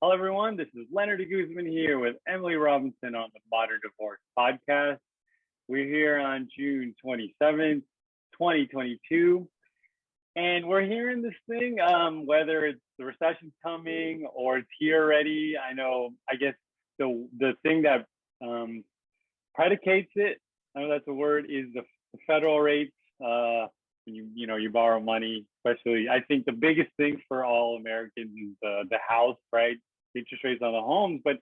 Hello, everyone. This is Lenard Guzman here with Emily Robinson on the Modern Divorce Podcast. We're here on June 27th, 2022. And we're hearing this thing, whether it's the recession's coming or it's here already. I guess the thing that predicates it, I know that's a word, is the federal rates. You borrow money, especially. I think the biggest thing for all Americans is the house, right? Interest rates on the homes. But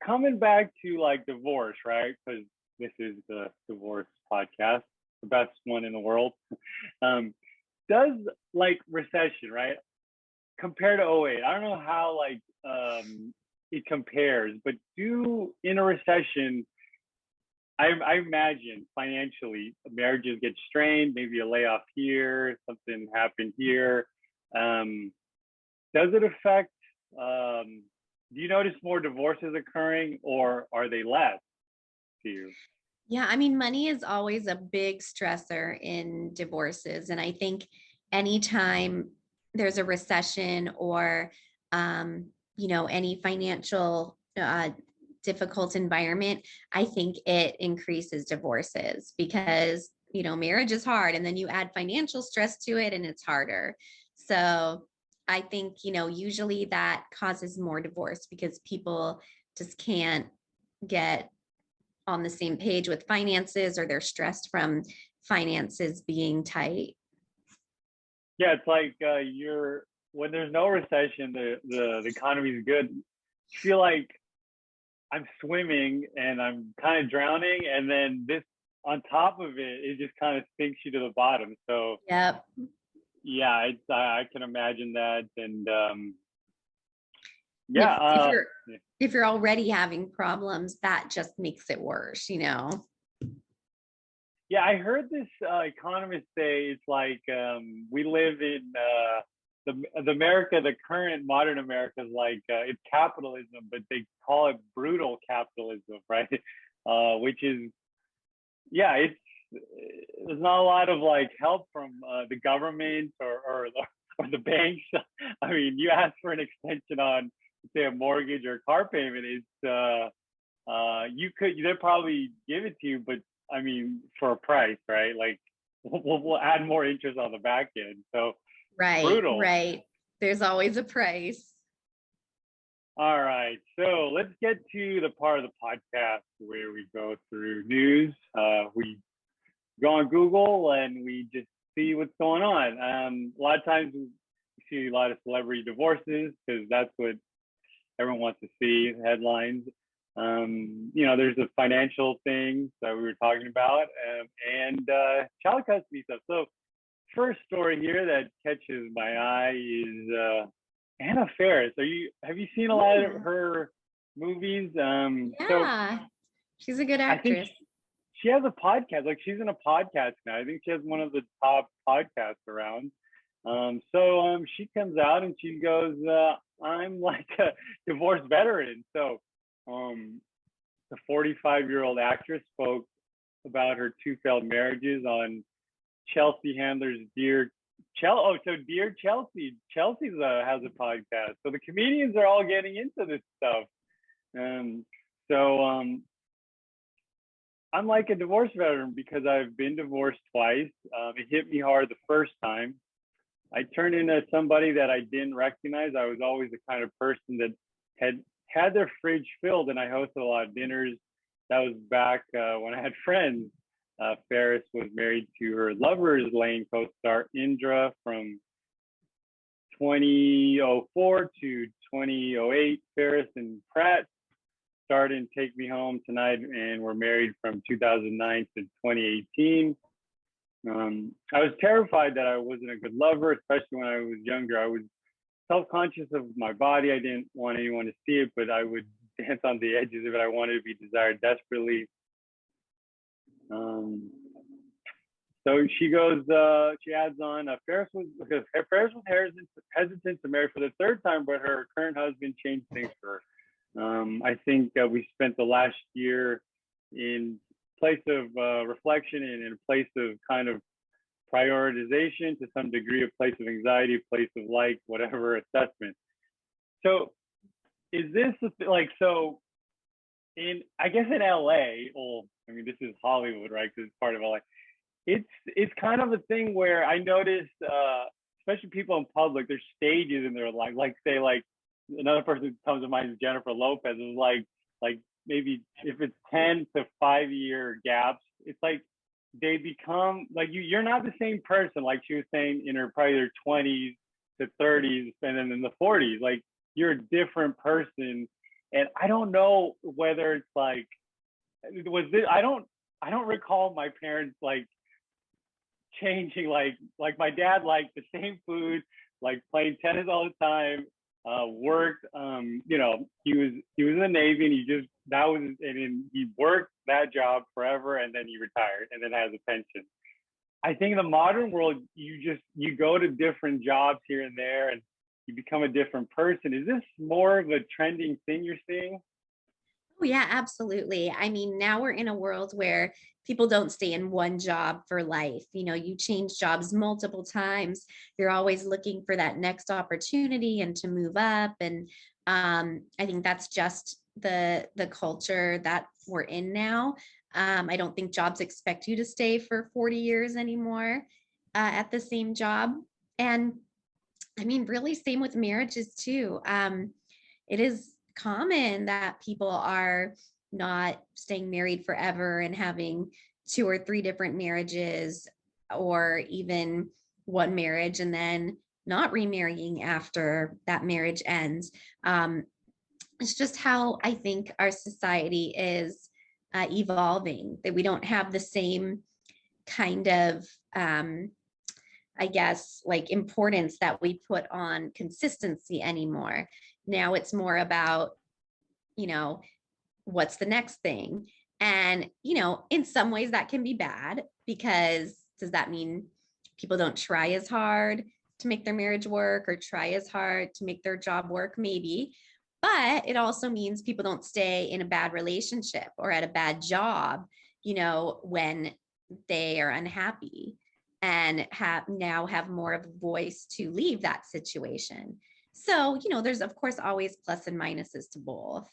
coming back to like divorce, right? Because this is the divorce podcast, the best one in the world. Does like recession, right? Compared to '08, I don't know how it compares, but in a recession, I imagine financially marriages get strained, maybe a layoff here, something happened here. Does it affect, do you notice more divorces occurring or are they less to you? Yeah, I mean, money is always a big stressor in divorces. And I think anytime there's a recession or, any financial difficult environment, I think it increases divorces because, marriage is hard and then you add financial stress to it and it's harder. So I think, usually that causes more divorce because people just can't get on the same page with finances or they're stressed from finances being tight. Yeah, it's like when there's no recession, the economy is good. You feel like I'm swimming and I'm kind of drowning, and then this on top of it just kind of sinks you to the bottom. So Yep. Yeah, I can imagine that, and if you're already having problems, that just makes it worse, Yeah, I heard this economist say it's like we live in the America, the current modern America is like it's capitalism, but they call it brutal capitalism, right? Which is, there's not a lot of like help from the government or the banks. I mean, you ask for an extension on, say, a mortgage or a car payment, they'd probably give it to you, but I mean, for a price, right? Like we'll add more interest on the back end. So brutal. Right. There's always a price. All right. So let's get to the part of the podcast where we go through news. We go on Google and we just see what's going on. A lot of times we see a lot of celebrity divorces because that's what everyone wants to see, headlines. There's the financial things that we were talking about and child custody stuff. So first story here that catches my eye is Anna Faris. Have you seen a lot of her movies? She's a good actress. She has a podcast. Like she's in a podcast now. I think she has one of the top podcasts around. She comes out and she goes, I'm like a divorced veteran. So the 45-year-old actress spoke about her two failed marriages on Chelsea Handler's Dear Chelsea. Chelsea's has a podcast. So the comedians are all getting into this stuff. I'm like a divorce veteran because I've been divorced twice. It hit me hard the first time. I turned into somebody that I didn't recognize. I was always the kind of person that had their fridge filled, and I hosted a lot of dinners. That was back when I had friends. Faris was married to her Lovers Lane co-star Indra from 2004 to 2008. Faris and Pratt starred in Take Me Home Tonight and were married from 2009 to 2018. I was terrified that I wasn't a good lover, especially when I was younger. I was self-conscious of my body. I didn't want anyone to see it, but I would dance on the edges of it. I wanted to be desired desperately. So she goes, she adds on, Faris was hesitant to marry for the third time, but her current husband changed things for her. I think we spent the last year in place of reflection and in a place of kind of prioritization, to some degree, a place of anxiety, a place of whatever assessment. So is this like, so I guess in LA, well, I mean, this is Hollywood, right? Because it's part of LA. It's kind of a thing where I noticed, especially people in public, there's stages in their life. Like say, like another person who comes to mind is Jennifer Lopez. Is like maybe if it's 10 to 5 year gaps, it's like they become like you're not the same person. Like she was saying, in her probably their 20s to 30s, and then in the 40s, like you're a different person. And I don't know whether it's like was this. I don't recall my parents like changing, like my dad liked the same food, like playing tennis all the time, worked, he was in the Navy, and he worked that job forever, and then he retired and then has a pension. I think in the modern world, you go to different jobs here and there, and you become a different person. Is this more of a trending thing you're seeing? Oh, yeah, absolutely. I mean, now we're in a world where people don't stay in one job for life. You change jobs multiple times. You're always looking for that next opportunity and to move up. And I think that's just the culture that we're in now. I don't think jobs expect you to stay for 40 years anymore at the same job. And I mean, really, same with marriages too. It is common that people are not staying married forever and having two or three different marriages, or even one marriage and then not remarrying after that marriage ends. It's just how I think our society is evolving, that we don't have the same kind of I guess, like importance that we put on consistency anymore. Now it's more about, you know, what's the next thing? And, in some ways that can be bad, because does that mean people don't try as hard to make their marriage work or try as hard to make their job work? Maybe. But it also means people don't stay in a bad relationship or at a bad job, when they are unhappy, and have more of a voice to leave that situation. So, there's of course always plus and minuses to both.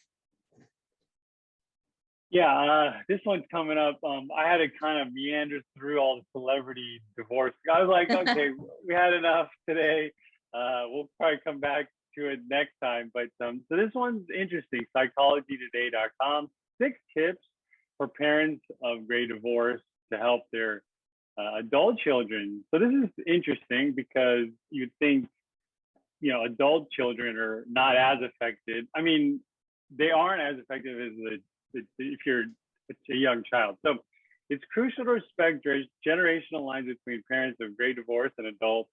Yeah, this one's coming up. I had to kind of meander through all the celebrity divorce. I was like, okay, we had enough today. We'll probably come back to it next time. But so this one's interesting. Psychologytoday.com. 6 tips for parents of gray divorce to help their adult children. So this is interesting because you'd think, adult children are not as affected. I mean, they aren't as effective as if you're a young child. So it's crucial to respect generational lines between parents of gray divorce and adult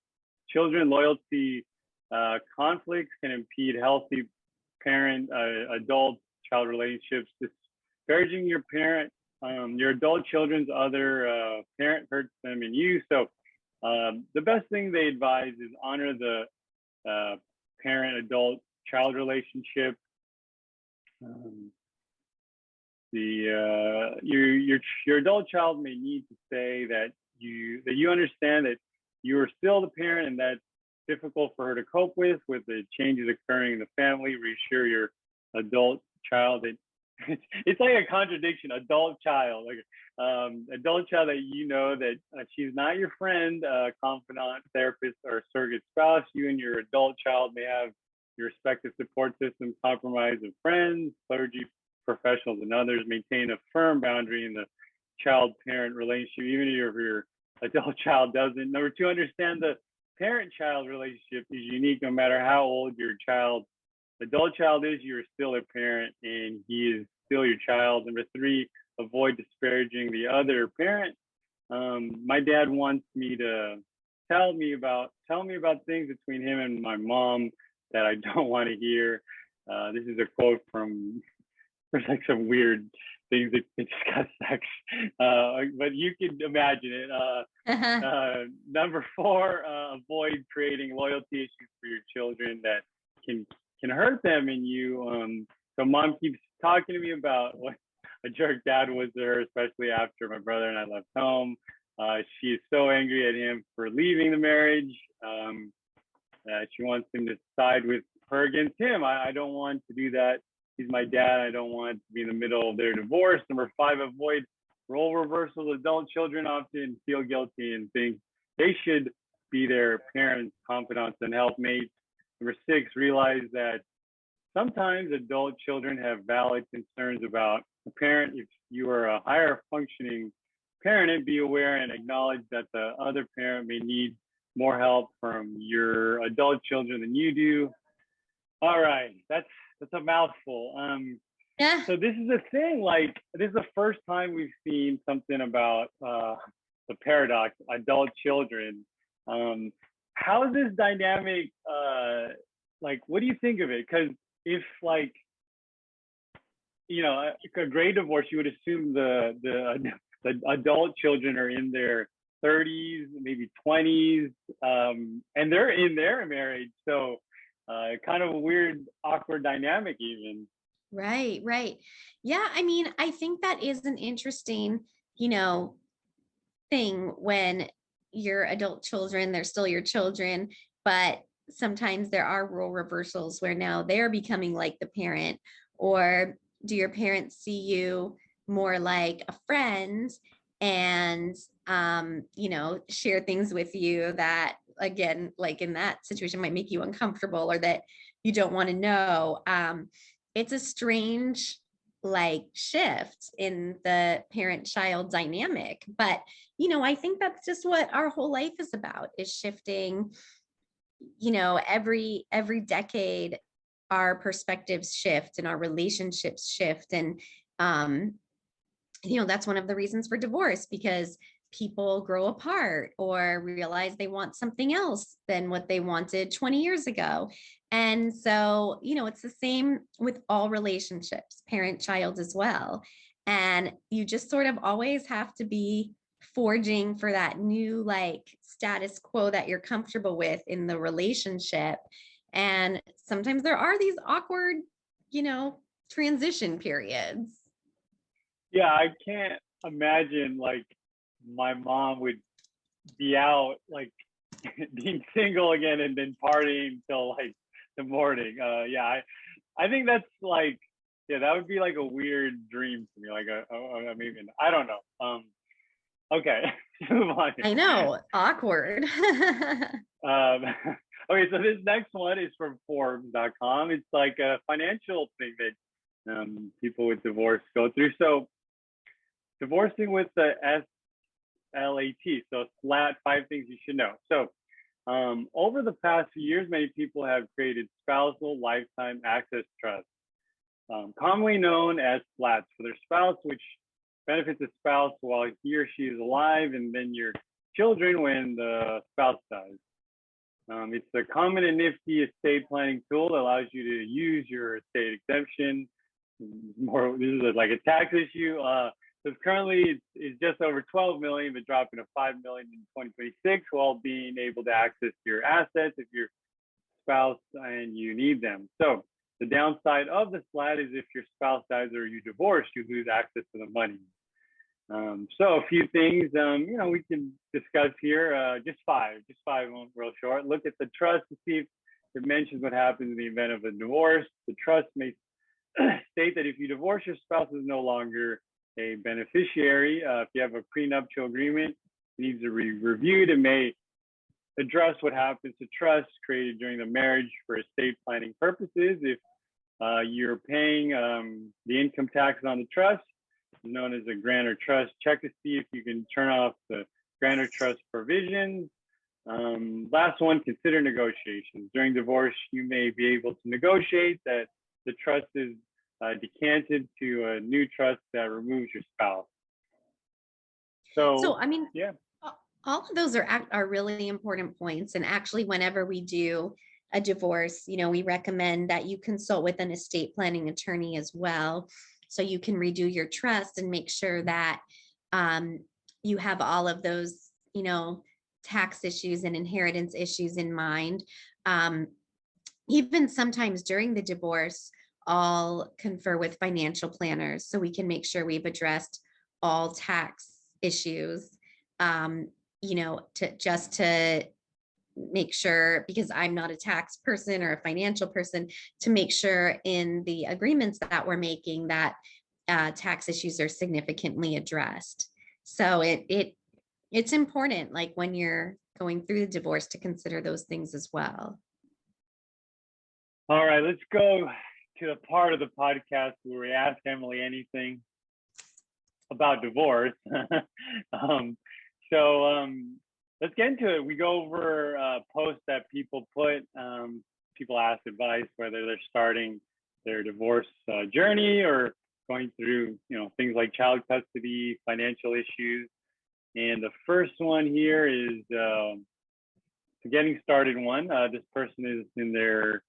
children. Loyalty conflicts can impede healthy parent adult child relationships. Disparaging your adult children's other parent hurts them and you. So the best thing they advise is honor the parent adult child relationship. Your adult child may need to say that you understand that you are still the parent, and that's difficult for her to cope with the changes occurring in the family. Reassure your adult child that it's like a contradiction. Adult child, adult child, that that she's not your friend, confidant, therapist, or surrogate spouse. You and your adult child may have your respective support systems compromised of friends, clergy, professionals, and others. Maintain a firm boundary in the child-parent relationship, even if your adult child doesn't. Number 2, understand the parent-child relationship is unique no matter how old your adult child is. You're still a parent, and he is still your child. Number 3, avoid disparaging the other parent. My dad wants me to tell me about things between him and my mom that I don't want to hear. This is a quote from. There's like some weird things that discuss sex, but you can imagine it. Number 4, avoid creating loyalty issues for your children that can hurt them and you. So mom keeps talking to me about what a jerk dad was to her, especially after my brother and I left home. She is so angry at him for leaving the marriage. She wants him to side with her against him. I don't want to do that. He's my dad. I don't want to be in the middle of their divorce. Number 5, avoid role reversals. Adult children often feel guilty and think they should be their parents, confidants, and helpmates. Number 6, realize that sometimes adult children have valid concerns about a parent. If you are a higher functioning parent, be aware and acknowledge that the other parent may need more help from your adult children than you do. All right, that's a mouthful. Yeah. So this is the thing, like this is the first time we've seen something about the paradox, adult children. How is this dynamic, like, what do you think of it? Because if like, a great divorce, you would assume the adult children are in their 30s, maybe 20s, and they're in their marriage. So kind of a weird, awkward dynamic even. Right, right. Yeah, I mean, I think that is an interesting, thing when your adult children, they're still your children, but sometimes there are role reversals where now they're becoming like the parent, or do your parents see you more like a friend and share things with you that, again, like in that situation might make you uncomfortable or that you don't want to know. It's a strange like shift in the parent child dynamic, but I think that's just what our whole life is about, is shifting. Every decade our perspectives shift and our relationships shift, and that's one of the reasons for divorce, because people grow apart or realize they want something else than what they wanted 20 years ago. And so, it's the same with all relationships, parent child as well. And you just sort of always have to be forging for that new like status quo that you're comfortable with in the relationship. And sometimes there are these awkward, transition periods. Yeah, I can't imagine like my mom would be out like being single again and then partying till like the morning. I think that's like, that would be like a weird dream to me. Like maybe, I don't know. Okay, move on. I know, awkward. Okay, so this next one is from Forbes.com. It's like a financial thing that people with divorce go through. So divorcing with the SLAT, so SLAT, 5 things you should know. So over the past few years, many people have created spousal lifetime access trusts, commonly known as SLATs, for their spouse, which benefits the spouse while he or she is alive, and then your children when the spouse dies. It's a common and nifty estate planning tool that allows you to use your estate exemption. This is like a tax issue. So currently it's just over 12 million, but dropping to 5 million in 2026, while being able to access your assets if your spouse and you need them. So the downside of the SLAT is if your spouse dies or you divorce, you lose access to the money. So a few things, we can discuss here, just five real short. Look at the trust to see if it mentions what happens in the event of a divorce. The trust may state that if you divorce, your spouse is no longer a beneficiary. If you have a prenuptial agreement, it needs to be reviewed. It may address what happens to trusts created during the marriage for estate planning purposes. If you're paying the income taxes on the trust, known as a grant or trust, check to see if you can turn off the grant or trust provisions. Last one, consider negotiations. During divorce, you may be able to negotiate that the trust is decanted to a new trust that removes your spouse. So I mean, yeah, all of those are really important points. And actually, whenever we do a divorce, we recommend that you consult with an estate planning attorney as well, so you can redo your trust and make sure that you have all of those, tax issues and inheritance issues in mind. Even sometimes during the divorce, I'll confer with financial planners so we can make sure we've addressed all tax issues, to make sure, because I'm not a tax person or a financial person, to make sure in the agreements that we're making that tax issues are significantly addressed. So it's important, like when you're going through the divorce, to consider those things as well. All right, let's go to the part of the podcast where we ask Emily anything about divorce. So let's get into it. We go over posts that people put. People ask advice whether they're starting their divorce journey or going through, things like child custody, financial issues. And the first one here is the getting started one. This person is in their,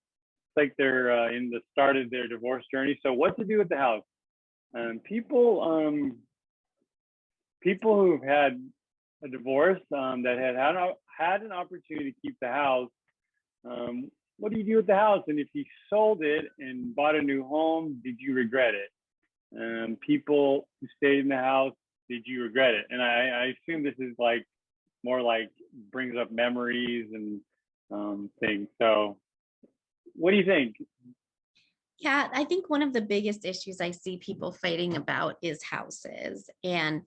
they're in the start of their divorce journey. So what to do with the house? People who've had a divorce that had an opportunity to keep the house. What do you do with the house? And if you sold it and bought a new home, did you regret it? People who stayed in the house, did you regret it? And I assume this is like more like brings up memories and things. So what do you think? Yeah, I think one of the biggest issues I see people fighting about is houses. And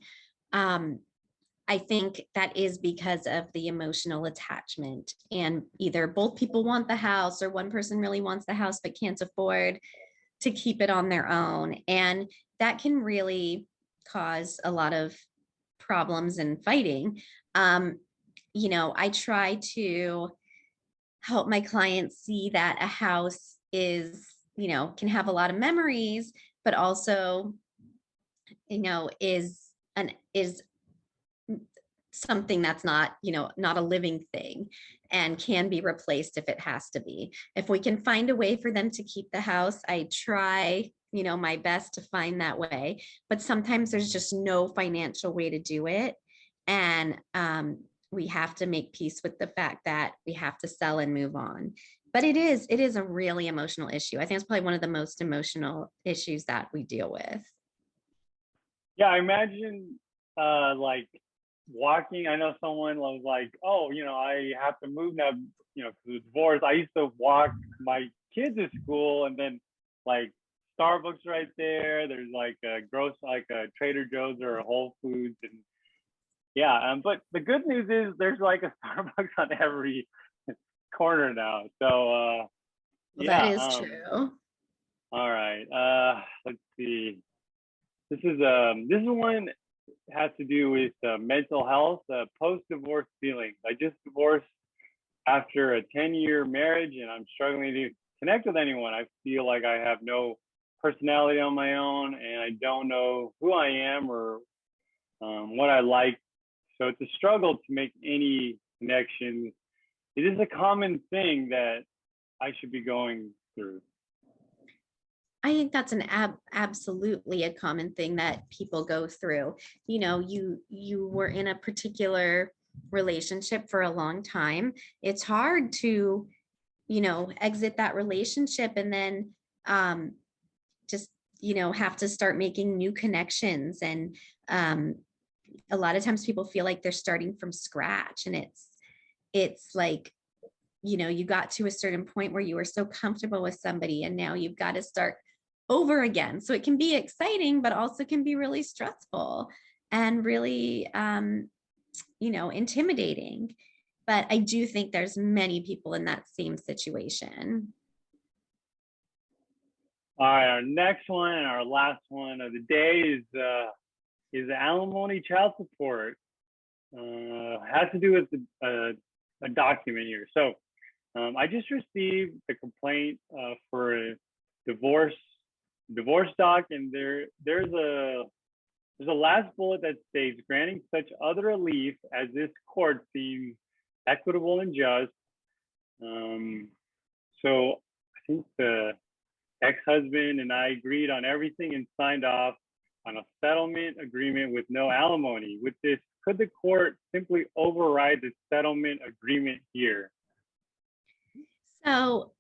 I think that is because of the emotional attachment. And either both people want the house, or one person really wants the house but can't afford to keep it on their own. And that can really cause a lot of problems and fighting. I try to help my clients see that a house is, can have a lot of memories, but also, is something that's not a living thing and can be replaced if it has to be. If we can find a way for them to keep the house, I try my best to find that way, but sometimes there's just no financial way to do it. And we have to make peace with the fact that we have to sell and move on. But it is a really emotional issue. I think it's probably one of the most emotional issues that we deal with. Yeah, I imagine like walking. I know someone was like, oh, I have to move now, because of the divorce. I used to walk my kids to school, and then like Starbucks right there. There's like a Trader Joe's or a Whole Foods, and yeah. But the good news is there's like a Starbucks on every corner now. So Well, yeah. that is true. All right. Let's see. This is one has to do with mental health, post-divorce feelings. I just divorced after a 10-year marriage, and I'm struggling to connect with anyone. I feel like I have no personality on my own, and I don't know who I am or what I like. So it's a struggle to make any connections. It is a common thing that I should be going through. I think that's absolutely a common thing that people go through. You were in a particular relationship for a long time. It's hard to, exit that relationship and then just, have to start making new connections. And a lot of times people feel like they're starting from scratch, and it's like, you got to a certain point where you were so comfortable with somebody, and now you've got to start over again. So it can be exciting, but also can be really stressful and really, intimidating. But I do think there's many people in that same situation. All right, our next one and our last one of the day is alimony child support. Has to do with a document here. So I just received the complaint for a divorce doc, and there's a last bullet that states granting such other relief as this court seems equitable and just. So I think the ex-husband and I agreed on everything and signed off on a settlement agreement with no alimony. With this, could the court simply override the settlement agreement here? So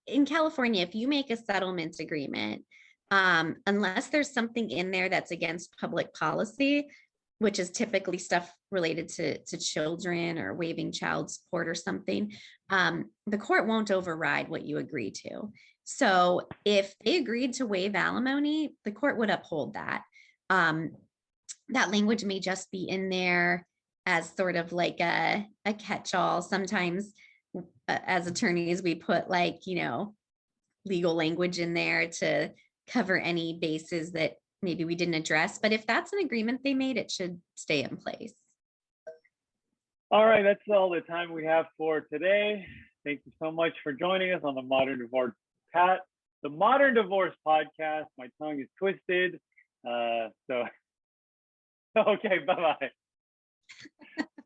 in California, if you make a settlement agreement, unless there's something in there that's against public policy, which is typically stuff related to children or waiving child support or something, the court won't override what you agree to. So if they agreed to waive alimony, the court would uphold that. That language may just be in there as sort of like a catch-all. Sometimes as attorneys, we put like, legal language in there to cover any bases that maybe we didn't address. But if that's an agreement they made, it should stay in place. All right, that's all the time we have for today. Thank you so much for joining us on the Modern Divorce Podcast. My tongue is twisted. Okay, bye-bye.